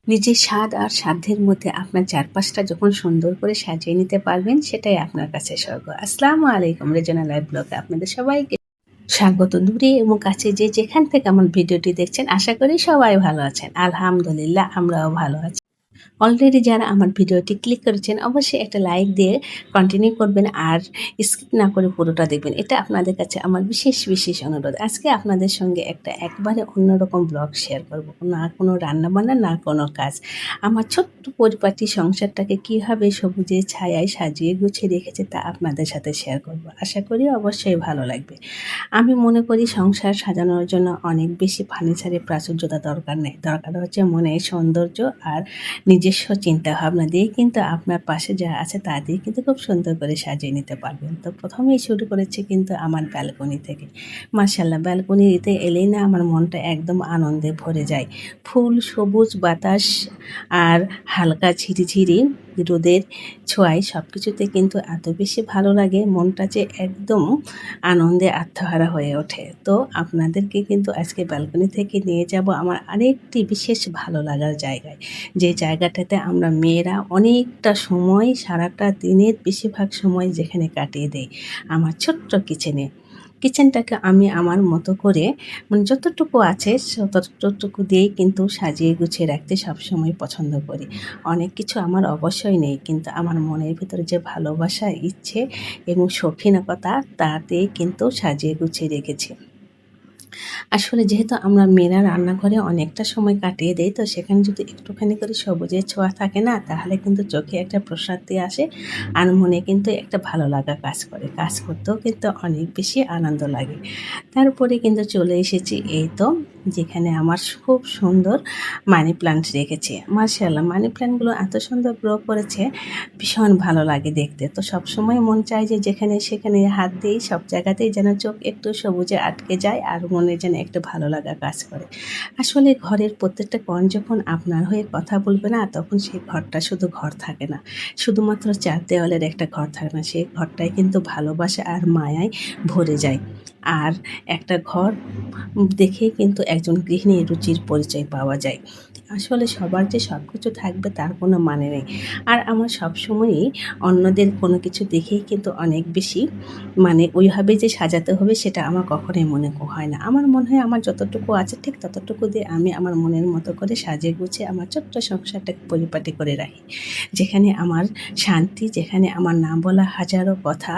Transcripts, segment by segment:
নিজের স্বাদ আর সাধ্যের মধ্যে আপনার চারপাশটা যখন সুন্দর করে সাজিয়ে নিতে পারবেন, সেটাই আপনার কাছে স্বর্গ। আসসালামু আলাইকুম, রেজনা লাইভ ব্লগে আপনাদের সবাইকে স্বাগত। দূরে এবং কাছে যে যেখান থেকে আমার ভিডিওটি দেখছেন, আশা করি সবাই ভালো আছেন। আলহামদুলিল্লাহ, আমরাও ভালো আছি। অলরেডি যারা আমার ভিডিওটি ক্লিক করেছেন, অবশ্যই একটা লাইক দিয়ে কন্টিনিউ করবেন আর স্কিপ না করে পুরোটা দেখবেন। এটা আপনাদের কাছে আমার বিশেষ অনুরোধ। আজকে আপনাদের সঙ্গে একটা একবারে অন্যরকম ব্লগ শেয়ার করব। না কোনো রান্নাবান্না, না কোনো কাজ। আমার ছোট্ট পরিপাটি সংসারটাকে কীভাবে সবুজের ছায়ায় সাজিয়ে গুছিয়ে রেখেছে তা আপনাদের সাথে শেয়ার করব। আশা করি অবশ্যই ভালো লাগবে। আমি মনে করি সংসার সাজানোর জন্য অনেক বেশি ফার্নিচারের প্রাচুর্যতা দরকার নেই। দরকার হচ্ছে মনের সৌন্দর্য আর নিজস্ব চিন্তাভাবনা দিয়ে কিন্তু আপনার পাশে যা আছে তা দিয়ে কিন্তু খুব সুন্দর করে সাজিয়ে নিতে পারবেন। তো প্রথমেই শুরু করেছি কিন্তু আমার ব্যালকনি থেকে। মাশাআল্লাহ, ব্যালকনিতে এলেই না আমার মনটা একদম আনন্দে ভরে যায়। ফুল, সবুজ বাতাস আর হালকা ঝিরিঝিরি রোদের ছোঁয়ায় সব কিছুতে কিন্তু এত বেশি ভালো লাগে, মনটা যে একদম আনন্দে আত্মহারা হয়ে ওঠে। তো আপনাদেরকে কিন্তু আজকে ব্যালকনি থেকে নিয়ে যাব আমার আরেকটি বিশেষ ভালো লাগার জায়গায়। যে জায়গাটাতে আমরা মেয়েরা অনেকটা সময়, সারাটা দিনের বেশিরভাগ সময় যেখানে কাটিয়ে দেই, আমার ছোট্ট কিচেনে। কিচেনটাকে আমি আমার মতো করে মানে যতটুকু আছে ততটুকু দিয়েই কিন্তু সাজিয়ে গুছিয়ে রাখতে সবসময় পছন্দ করি। অনেক কিছু আমার অবশ্যই নেই, কিন্তু আমার মনের ভিতরে যে ভালোবাসা, ইচ্ছে এবং শৌখিনতা তাতেই কিন্তু সাজিয়ে গুছিয়ে রেখেছি। আসলে যেহেতু আমরা মেয়েরা রান্নাঘরে অনেকটা সময় কাটিয়ে দেই, তো সেখানে যদি একটুখানি করে সবুজের ছোঁয়া থাকে না, তাহলে কিন্তু চোখে একটা প্রশান্তি আসে আর মনে কিন্তু একটা ভালো লাগা কাজ করে। কাজ করতেও কিন্তু অনেক বেশি আনন্দ লাগে। তারপরে কিন্তু চলে এসেছি এই তো, যেখানে আমার খুব সুন্দর মানি প্লান্ট রেখেছি। মাশাআল্লাহ, মানি প্লান্টগুলো এত সুন্দর গ্রো করেছে, ভীষণ ভালো লাগে দেখতে। তো সবসময় মন চায় যে যেখানে সেখানে হাত দিই, সব জায়গাতেই যেন চোখ একটু সবুজে আটকে যায় আর মনে যেন একটু ভালো লাগা কাজ করে। আসলে ঘরের প্রত্যেকটা কোণ যখন আপনার হয়ে কথা বলবে না, তখন সেই ঘরটা শুধু ঘর থাকে না। শুধুমাত্র ৪ দেওয়ালের একটা ঘর থাকে না। সেই ঘরটাই কিন্তু ভালোবাসা আর মায়ায় ভরে যায়। আর একটা ঘর দেখেই কিন্তু একজন গৃহিণীর রুচির পরিচয় পাওয়া যায়। আসলে সবার যে সব কিছু থাকবে তার কোনো মানে নেই। আর আমার সবসময়ই অন্যদের কোনো কিছু দেখেই কিন্তু অনেক বেশি মানে ওইভাবে যে সাজাতে হবে সেটা আমার কখনোই মনে হয় না। আমার মনে হয় আমার যতটুকু আছে ঠিক ততটুকু দিয়ে আমি আমার মনের মতো করে সাজিয়ে গুছিয়ে আমার ছোট্ট সংসারটাকে পরিপাটি করে রাখি। যেখানে আমার শান্তি, যেখানে আমার না বলা হাজারো কথা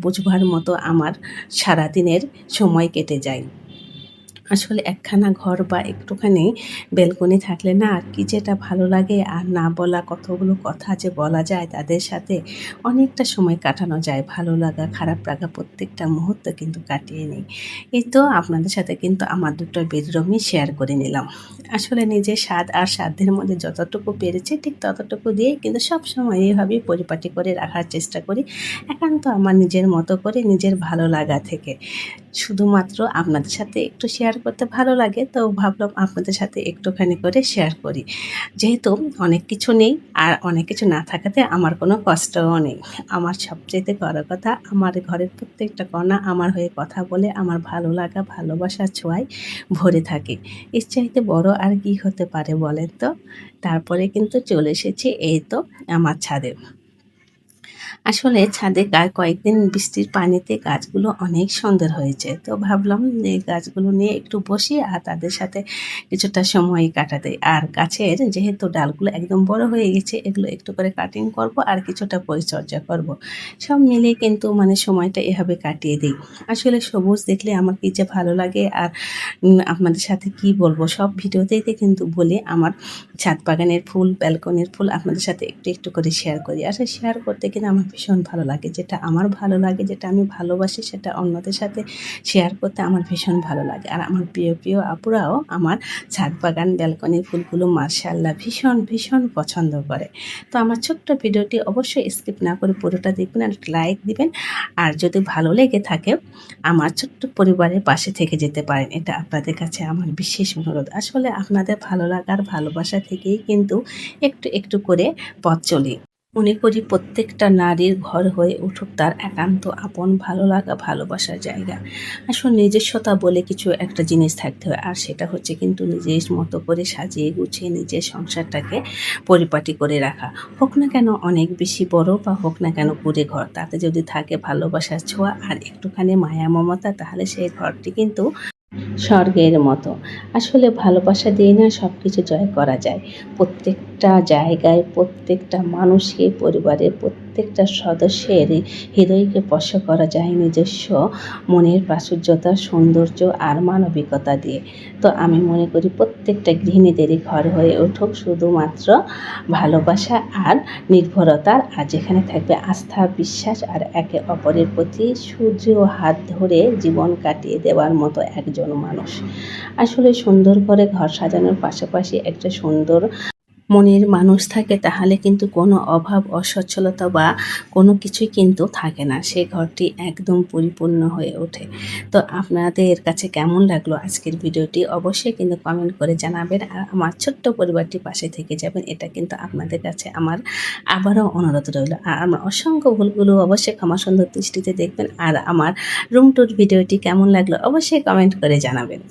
বুঝবার মতো আমার সারাদিনের সময় কেটে যায়। আসলে একখানা ঘর বা একটুখানি ব্যালকনি থাকলে না কি যেটা ভালো লাগে, আর না বলা কতগুলো কথা যে বলা যায় তাদের সাথে, অনেকটা সময় কাটানো যায়। ভালো লাগা, খারাপ লাগা প্রত্যেকটা মুহূর্ত কিন্তু কাটিয়ে নিই। এই তো আপনাদের সাথে কিন্তু আমার দুটো বেডরুমই শেয়ার করে নিলাম। আসলে নিজের স্বাদ আর সাধ্যের মধ্যে যতটুকু পেরেছি ঠিক ততটুকু দিয়েই কিন্তু সবসময় এইভাবেই পরিপাটি করে রাখার চেষ্টা করি। একান্ত আমার নিজের মতো করে, নিজের ভালো লাগা থেকে। শুধুমাত্র আপনাদের সাথে একটু শেয়ার করতে ভালো লাগে, তো ভাবলাম আপনাদের সাথে একটুখানি করে শেয়ার করি। যেহেতু অনেক কিছু নেই আর অনেক কিছু না থাকাতে আমার কোনো কষ্টও নেই। আমার সবচাইতে বড় কথা, আমার ঘরের প্রত্যেকটা কণা আমার হয়ে কথা বলে, আমার ভালো লাগা, ভালোবাসার ছোঁয়ায় ভরে থাকে। এর চাইতে বড় আর কি হতে পারে বলেন তো? তারপরে কিন্তু চলে এসেছি এই তো আমার ছাদে। আসলে ছাদে কয়েকদিন বৃষ্টির পানিতে গাছগুলো অনেক সুন্দর হয়েছে। তো ভাবলাম যে গাছগুলো নিয়ে একটু বসি আর তাদের সাথে কিছুটা সময় কাটাতে। আর গাছের যেহেতু ডালগুলো একদম বড় হয়ে গেছে, এগুলো একটু করে কাটিং করব আর কিছুটা পরিচর্যা করব। সব মিলিয়ে কিন্তু মানে সময়টা এভাবে কাটিয়ে দিই। আসলে সবুজ দেখলে আমার কি যে ভালো লাগে, আর আপনাদের সাথে কি বলবো, সব ভিডিওতেই কিন্তু বলি আমার ছাদ বাগানের ফুল, ব্যালকনির ফুল আপনাদের সাথে একটু করে শেয়ার করি। আসলে শেয়ার করতে কিন্তু আমার ভীষণ ভালো লাগে। যেটা আমার ভালো লাগে, যেটা আমি ভালোবাসি, সেটা অন্যদের সাথে শেয়ার করতে আমার ভীষণ ভালো লাগে। আর আমার প্রিয় আপুরাও আমার ছাদ বাগান, ব্যালকনির ফুলগুলো মাশাআল্লাহ ভীষণ পছন্দ করে। তো আমার ছোট্ট ভিডিওটি অবশ্যই স্কিপ না করে পুরোটা দেখবেন আর লাইক দিবেন। আর যদি ভালো লেগে থাকে, আমার ছোট্ট পরিবারের পাশে থেকে যেতে পারেন। এটা আপনাদের কাছে আমার বিশেষ অনুরোধ। আসলে আপনাদের ভালো লাগার ভালোবাসা থেকেই কিন্তু একটু করে পথ চলি। মনে করি প্রত্যেকটা নারীর ঘর হয়ে উঠুক তার একান্ত আপন ভালো লাগা ভালোবাসার জায়গা। আসলে নিজস্বতা বলে কিছু একটা জিনিস থাকতে হয়, আর সেটা হচ্ছে কিন্তু নিজের মতো করে সাজিয়ে গুছিয়ে নিজের সংসারটাকে পরিপাটি করে রাখা। হোক না কেন অনেক বেশি বড় বা হোক না কেন কুঁড়ে ঘর, তাতে যদি থাকে ভালোবাসার ছোঁয়া আর একটুখানি মায়া মমতা, তাহলে সেই ঘরটি কিন্তু স্বর্গের মতো। আসলে ভালোবাসা দিয়ে না সব কিছু জয় করা যায়। প্রত্যেকটা জায়গায় প্রত্যেকটা মানুষকে, পরিবারের প্রত্যেকটা সদস্যের হৃদয়কে স্পর্শ করা যায় নিজস্ব মনের প্রাচুর্যতা, সৌন্দর্য আর মানবিকতা দিয়ে। তো আমি মনে করি প্রত্যেকটা গৃহিণীদেরই ঘর হয়ে উঠুক শুধুমাত্র ভালোবাসা আর নির্ভরতার, আর যেখানে থাকবে আস্থা, বিশ্বাস আর একে অপরের প্রতি সূর্য হাত ধরে জীবন কাটিয়ে দেওয়ার মতো একজন মানুষ। আসলে সুন্দর করে ঘর সাজানোর পাশাপাশি একটা সুন্দর মনের মানুষ থাকে, তাহলে কিন্তু কোনো অভাব, অসচ্ছলতা বা কোনো কিছুই কিন্তু থাকে না। সেই ঘরটি একদম পরিপূর্ণ হয়ে ওঠে। তো আপনাদের কাছে কেমন লাগলো আজকের ভিডিওটি অবশ্যই কিন্তু কমেন্ট করে জানাবেন, আর আমার ছোট্ট পরিবারটি পাশে থেকে যাবেন, এটা কিন্তু আপনাদের কাছে আমার আবারও অনুরোধ রইল। আর আমার অসংখ্য ভুলগুলো অবশ্যই ক্ষমা সুন্দর দৃষ্টিতে দেখবেন, আর আমার রুম ট্যুর ভিডিওটি কেমন লাগলো অবশ্যই কমেন্ট করে জানাবেন।